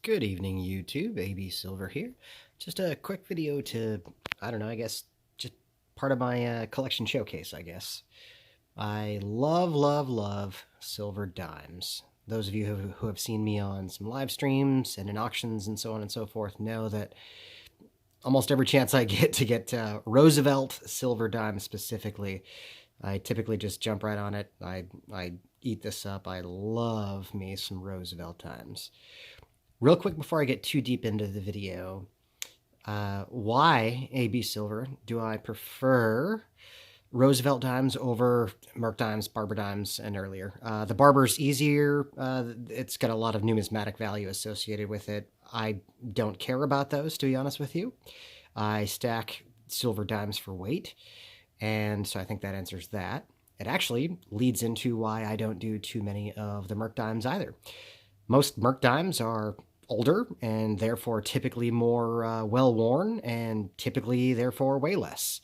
Good evening, YouTube. AB Silver here. Just a quick video to, I don't know, I guess just part of my collection showcase, I guess. I love silver dimes. Those of you who have seen me on some live streams and in auctions and so on and so forth know that almost every chance I get to get Roosevelt silver dimes specifically, I typically just jump right on it. I eat this up. I love me some Roosevelt dimes. Real quick before I get too deep into the video, why AB Silver do I prefer Roosevelt dimes over Merc dimes, Barber dimes, and earlier? The Barber's easier. It's got a lot of numismatic value associated with it. I don't care about those, to be honest with you. I stack silver dimes for weight, and so I think that answers that. It actually leads into why I don't do too many of the Merc dimes either. Most Merc dimes are older and therefore typically more well-worn and typically therefore weigh less.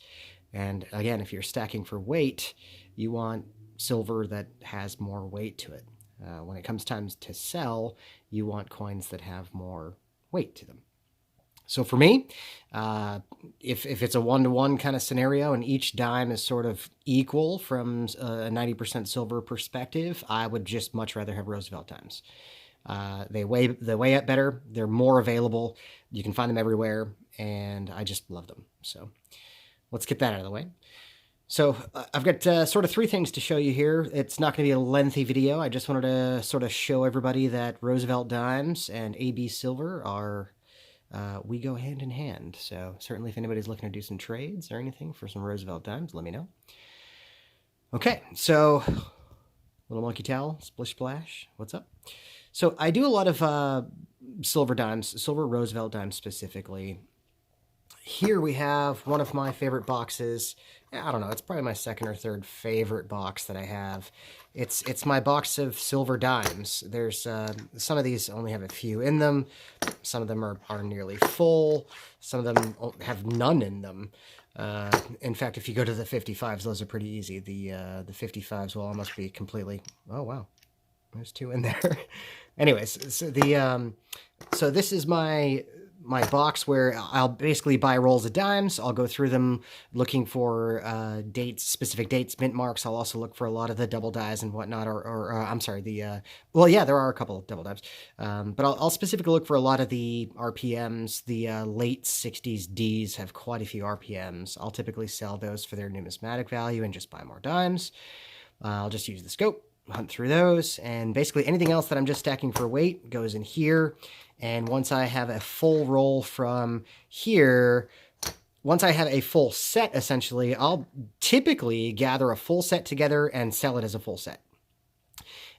And again, if you're stacking for weight, you want silver that has more weight to it. When it comes time to sell, you want coins that have more weight to them. So for me, if it's a one-to-one kind of scenario and each dime is sort of equal from a 90% silver perspective, I would just much rather have Roosevelt dimes. They weigh up better. They're more available. You can find them everywhere, and I just love them. So let's get that out of the way. So I've got sort of three things to show you here. It's not going to be a lengthy video. I just wanted to sort of show everybody that Roosevelt dimes and AB silver are, we go hand in hand. So certainly if anybody's looking to do some trades or anything for some Roosevelt dimes, let me know. Okay, so little monkey towel, splish splash, what's up? So I do a lot of silver dimes, silver Roosevelt dimes specifically. Here we have one of my favorite boxes. I don't know, it's probably my second or third favorite box that I have. It's my box of silver dimes. There's some of these only have a few in them. Some of them are nearly full. Some of them have none in them. In fact, if you go to the 55s, those are pretty easy. The 55s will almost be completely... Oh, wow. There's two in there. Anyways, so this is my box where I'll basically buy rolls of dimes. I'll go through them looking for specific dates, mint marks. I'll also look for a lot of the double dies and whatnot, or I'm sorry, well, yeah, there are a couple of double dimes. But I'll specifically look for a lot of the RPMs. The late 60s Ds have quite a few RPMs. I'll typically sell those for their numismatic value and just buy more dimes. I'll just use the scope, hunt through those, and basically anything else that I'm just stacking for weight goes in here. And once I have a full roll from here, once I have a full set, essentially, I'll typically gather a full set together and sell it as a full set.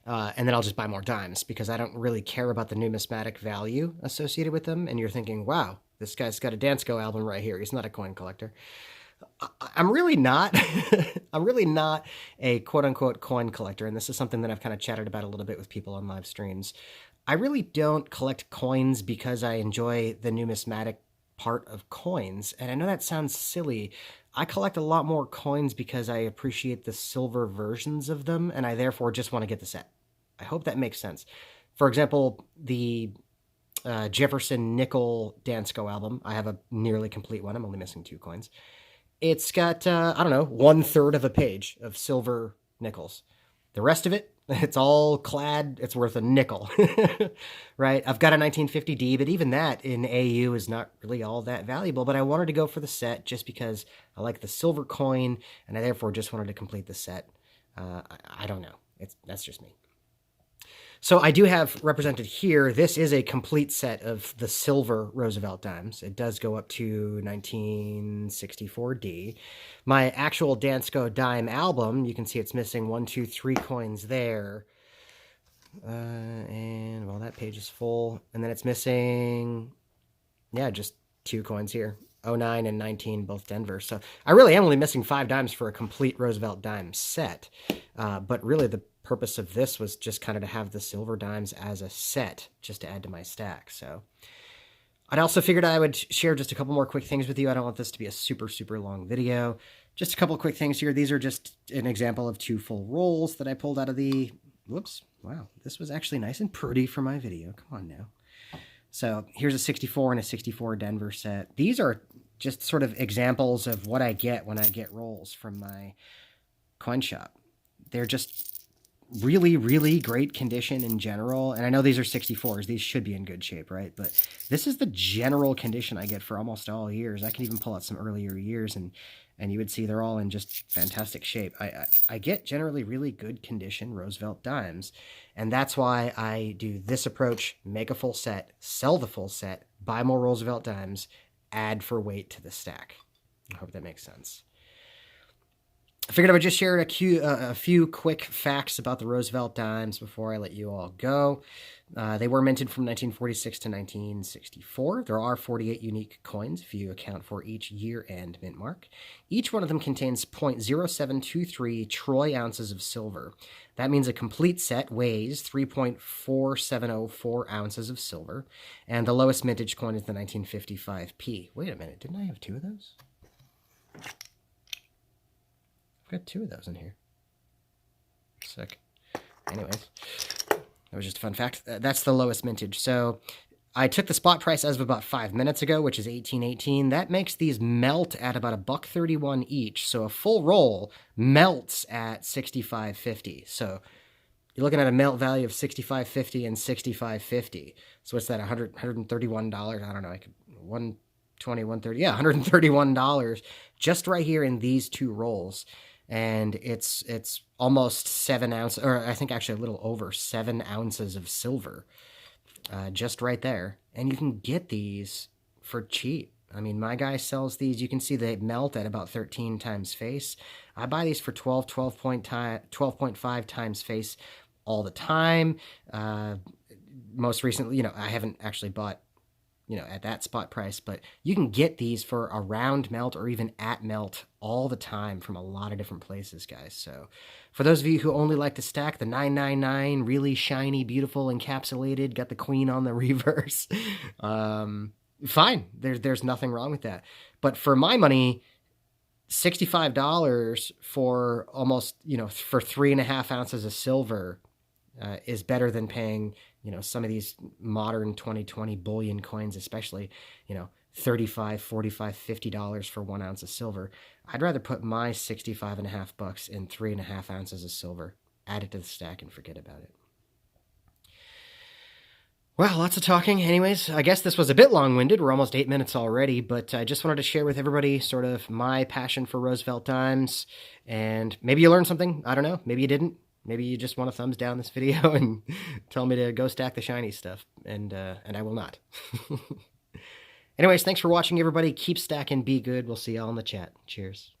And then I'll just buy more dimes because I don't really care about the numismatic value associated with them. And you're thinking, wow, this guy's got a Dansko album right here. He's not a coin collector. I'm really not. I'm really not a quote-unquote coin collector, and this is something that I've kind of chatted about a little bit with people on live streams. I really don't collect coins because I enjoy the numismatic part of coins, and I know that sounds silly. I collect a lot more coins because I appreciate the silver versions of them, and I therefore just want to get the set. I hope that makes sense. For example, the Jefferson Nickel Dansko album, I have a nearly complete one. I'm only missing 2 coins. It's got, I don't know, 1/3 of a page of silver nickels. The rest of it, it's all clad. It's worth a nickel, right? I've got a 1950D, but even that in AU is not really all that valuable. But I wanted to go for the set just because I like the silver coin, and I therefore just wanted to complete the set. I don't know. That's just me. So I do have represented here, this is a complete set of the silver Roosevelt dimes. It does go up to 1964D. My actual Dansko dime album, you can see it's missing 1, 2, 3 coins there. And, well, that page is full. And then it's missing, yeah, just 2 coins here. 09 and 19, both Denver. So I really am only missing 5 dimes for a complete Roosevelt dime set. But really the purpose of this was just kind of to have the silver dimes as a set, just to add to my stack. So I'd also figured I would share just a couple more quick things with you. I don't want this to be a super long video. Just a couple of quick things here. These are just an example of 2 full rolls that I pulled out of the... Whoops. Wow. This was actually nice and pretty for my video. Come on now. So here's a 64 and a 64 Denver set. These are just sort of examples of what I get when I get rolls from my coin shop. They're just really, really great condition in general. And I know these are 64s. These should be in good shape, right? But this is the general condition I get for almost all years. I can even pull out some earlier years, and you would see they're all in just fantastic shape. I get generally really good condition Roosevelt Dimes, and that's why I do this approach: make a full set, sell the full set, buy more Roosevelt Dimes, add for weight to the stack. I hope that makes sense. I figured I would just share a few quick facts about the Roosevelt Dimes before I let you all go. They were minted from 1946 to 1964. There are 48 unique coins if you account for each year-end mint mark. Each one of them contains 0.0723 troy ounces of silver. That means a complete set weighs 3.4704 ounces of silver, and the lowest mintage coin is the 1955p. Wait a minute, didn't I have two of those? I've got two of those in here. Sick. Anyways, that was just a fun fact. That's the lowest mintage. So I took the spot price as of about 5 minutes ago, which is $18.18. That makes these melt at about $1.31 each. So a full roll melts at $65.50. So you're looking at a melt value of $65.50 and $65.50. So what's that? $131? I don't know. I could 120, 130. Yeah, $131 just right here in these two rolls. And it's almost 7 ounces, or I think actually a little over 7 ounces of silver, just right there. And you can get these for cheap. I mean, my guy sells these. You can see they melt at about 13 times face. I buy these for 12.5 times face all the time. Most recently, I haven't actually bought at that spot price, but you can get these for around melt or even at melt all the time from a lot of different places, guys. So for those of you who only like to stack the 999, really shiny, beautiful, encapsulated, got the queen on the reverse, fine. There's nothing wrong with that. But for my money, $65 for almost, for 3.5 ounces of silver is better than paying, some of these modern 2020 bullion coins, especially, $35, $45, $50 for 1 ounce of silver. I'd rather put my $65.50 in 3.5 ounces of silver, add it to the stack, and forget about it. Well, lots of talking. Anyways, I guess this was a bit long-winded. We're almost 8 minutes already, but I just wanted to share with everybody sort of my passion for Roosevelt Dimes, and maybe you learned something. I don't know. Maybe you didn't. Maybe you just want to thumbs down this video and tell me to go stack the shiny stuff, and I will not. Anyways, thanks for watching, everybody. Keep stacking, be good. We'll see y'all in the chat. Cheers.